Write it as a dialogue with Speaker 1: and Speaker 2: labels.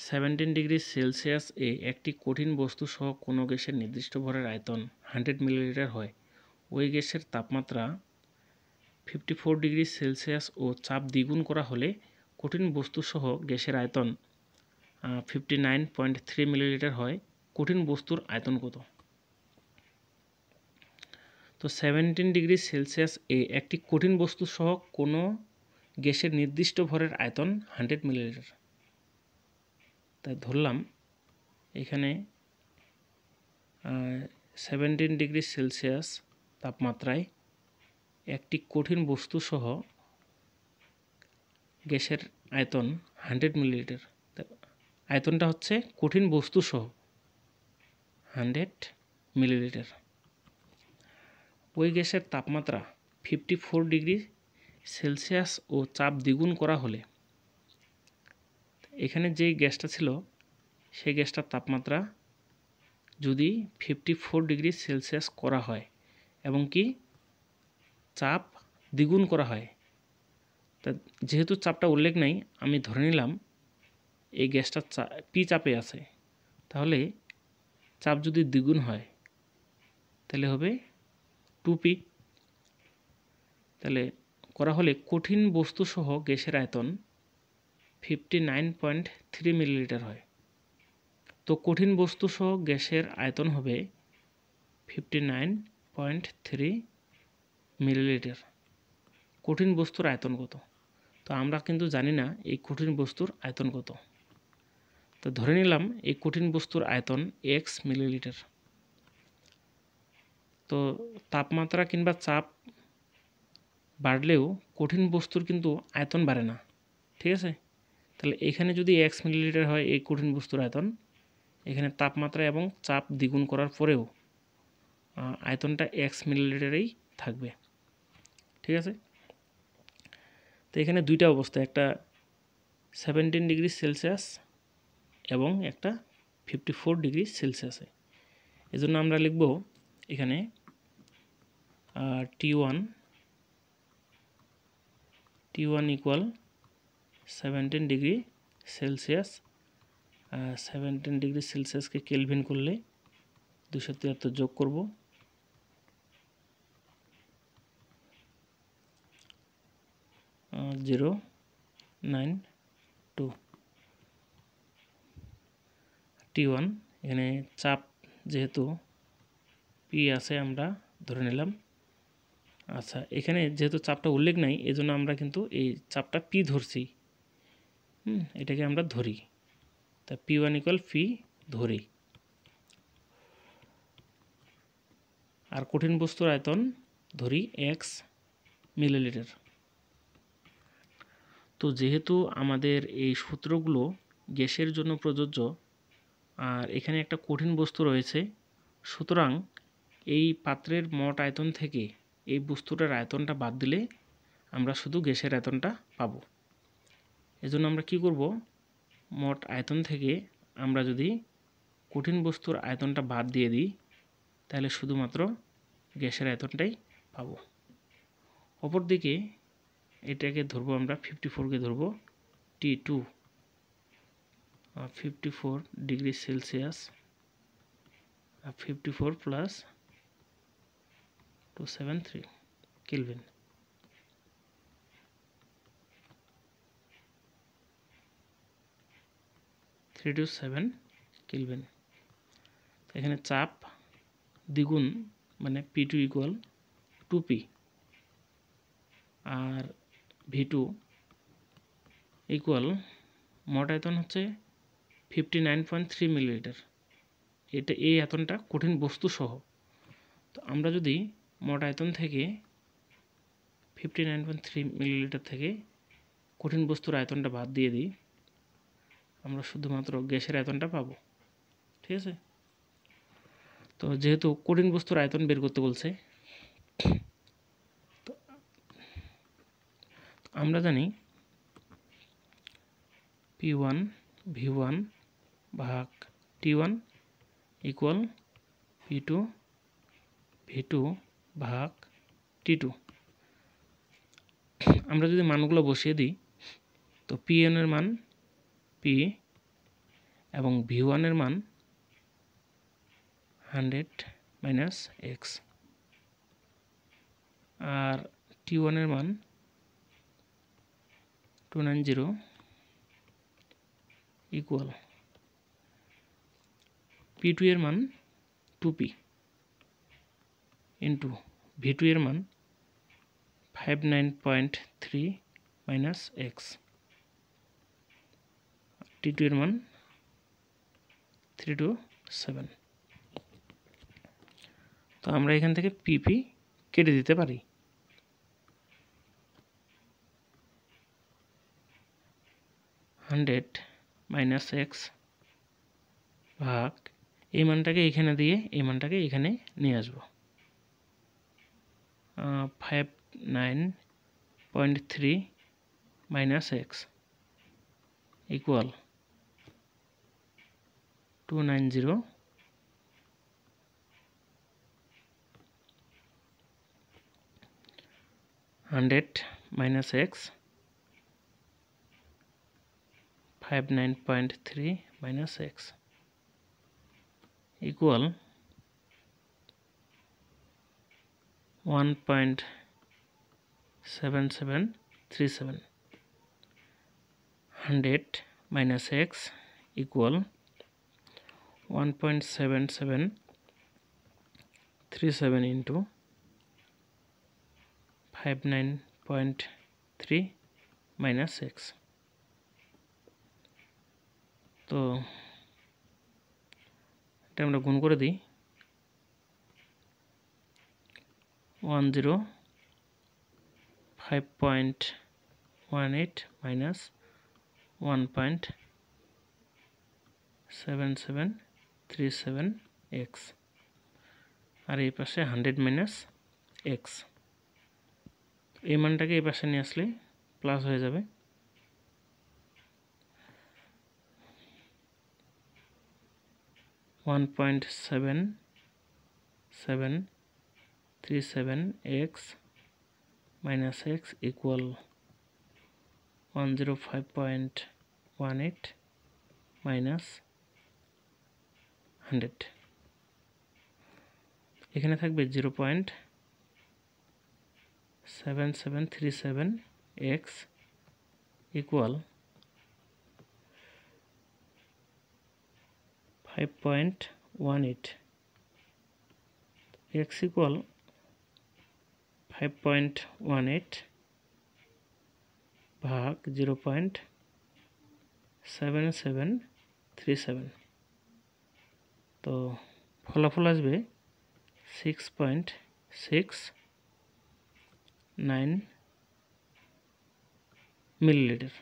Speaker 1: 17 degree Celsius একটি কঠিন বস্তু সহ কোনো গ্যাসের নির্দিষ্ট ভরের আয়তন 100 মিলিলিটার হয়। ওই গ্যাসের তাপমাত্রা 54 ডিগ্রি সেলসিয়াস ও চাপ দ্বিগুণ করা হলে কঠিন বস্তু সহ গ্যাসের আয়তন 59.3 মিলিলিটার হয়। কঠিন বস্তুর আয়তন কত? তো 17 ডিগ্রি সেলসিয়াস একটি কঠিন বস্তু সহ কোনো গ্যাসের নির্দিষ্ট ভরের আয়তন 100 মিলিলিটার। তাই ধরলাম এখানে 17 ডিগ্রি সেলসিয়াস তাপমাত্রায় একটি কঠিন বস্তু সহ গ্যাসের আয়তন 100 মিলিলিটার। আয়তনটা হচ্ছে কঠিন বস্তু সহ 100 মিলিলিটার। ওই গ্যাসের তাপমাত্রা 54 ডিগ্রি সেলসিয়াস ও চাপ দ্বিগুণ করা হলে, এখানে যেই গ্যাসটা ছিল সেই গ্যাসটার তাপমাত্রা যদি 54 ডিগ্রি সেলসিয়াস করা হয় এবং কি চাপ দ্বিগুণ করা হয়, তা যেহেতু চাপটা উল্লেখ নাই আমি ধরে নিলাম এই গ্যাসটা পি চাপে আছে, তাহলে চাপ যদি দ্বিগুণ হয় তাহলে হবে 2p। তাহলে করা হলে কঠিন বস্তু সহ গ্যাসের আয়তন 59.3 মিলিলিটার হয়। তো কঠিন বস্তু সহ গ্যাসের আয়তন হবে 59.3 মিলিলিটার। কঠিন বস্তুর আয়তন কত? তো আমরা কিন্তু জানি না এই কঠিন বস্তুর আয়তন কত। তো ধরে নিলাম এই কঠিন বস্তুর আয়তন x মিলিলিটার। তো তাপমাত্রা কিংবা চাপ বাড়লেও কঠিন বস্তুর কিন্তু আয়তন বাড়ে না, ঠিক আছে? তাহলে এখানে যদি x মিলিলিটার হয় এই কঠিন বস্তুর আয়তন, এখানে তাপমাত্রা এবং চাপ দ্বিগুণ করার পরেও আয়তনটা x মিলিলিটারেই থাকবে, ঠিক আছে? তো এখানে দুইটা অবস্থা, একটা 17 ডিগ্রি সেলসিয়াস এবং একটা 54 ডিগ্রি সেলসিয়াসে। এজন্য আমরা লিখব এখানে T1 equal 17 degree Celsius. 17 degree সেলসিয়াসকে কেলভিন করলে 273 যোগ করব, 092। T1 এখানে চাপ যেহেতু পি আছে আমরা ধরে নিলাম। আচ্ছা, এখানে যেহেতু চাপটা উল্লেখ নাই এজন্য আমরা কিন্তু এই চাপটা পি ধরছি, এটাকে আমরা ধরি, তা P1 ইকুয়াল পি ধরি। আর কঠিন বস্তুর আয়তন ধরি x মিলিলিটার। তো যেহেতু আমাদের এই সূত্রগুলো গ্যাসের জন্য প্রযোজ্য আর এখানে একটা কঠিন বস্তু রয়েছে, সুতরাং এই পাত্রের মোট আয়তন থেকে এই বস্তুটার আয়তনটা বাদ দিলে আমরা শুধু গ্যাসের আয়তনটা পাবো। এজন্য আমরা কি করব, মোট আয়তন থেকে আমরা যদি কঠিন বস্তুর আয়তনটা বাদ দিয়ে দিই তাহলে শুধুমাত্র গ্যাসের আয়তনটাই পাবো। অপরদিকে এটাকে ধরবো আমরা 54কে ধরবো T2, 54 degree Celsius, 54 plus 273 Kelvin. Kelvin. এখানে চাপ দ্বিগুণ মানে P2 ইকুয়াল 2p আর V2 ইকুয়াল মোট আয়তন হচ্ছে 59.3 মিলিলিটার। এটা এই আয়তনটা কঠিন বস্তু সহ। তো আমরা যদি মোট আয়তন থেকে 59.3 মিলিলিটার থেকে কঠিন বস্তুর আয়তনটা বাদ দিয়ে দিই, আমরা শুধুমাত্র গ্যাসের আয়তনটা পাবো, ঠিক আছে? তো যেহেতু কঠিন বস্তুর আয়তন বের করতে বলছে, তো আমরা জানি P1 V1 ভাগ T1 ইকুয়াল P2 V2 ভাগ T2। আমরা যদি মানগুলো বসিয়ে দিই তো P1 এর মান P এবং V1 এর মান 100 মাইনাস এক্স, আর T1 এর মান 290 ইকুয়াল P2 এর মান 2P ইন্টু V2 এর মান 59.3 মাইনাস এক্স, T2 এর মান 327। তো আমরা এখান থেকে PP কেটে দিতে পারি। হান্ড্রেড মাইনাস এক্স ভাগ এই মানটাকে এখানে দিয়ে এই মানটাকে এখানে নিয়ে আসবো, 59.3 minus x equal 290 100 minus x 59.3 minus x equal 1.7737. 100 minus x equal 1.7737 into 59.3 minus x. তো এটা আমরা গুণ করে দিই, 105.18 minus 1.7737x, আর এই পাশে 100 minus x, এই মানটাকে এই পাশে নিয়ে আসলে প্লাস হয়ে যাবে, 1.7737x minus x equal 105.18 minus 100, এখানে থাকবে 0.7737x equal 5.18, x equal 5.18 ভাগ 0.7737, তো ফলাফল আসবে 6.69 মিলিলিটার।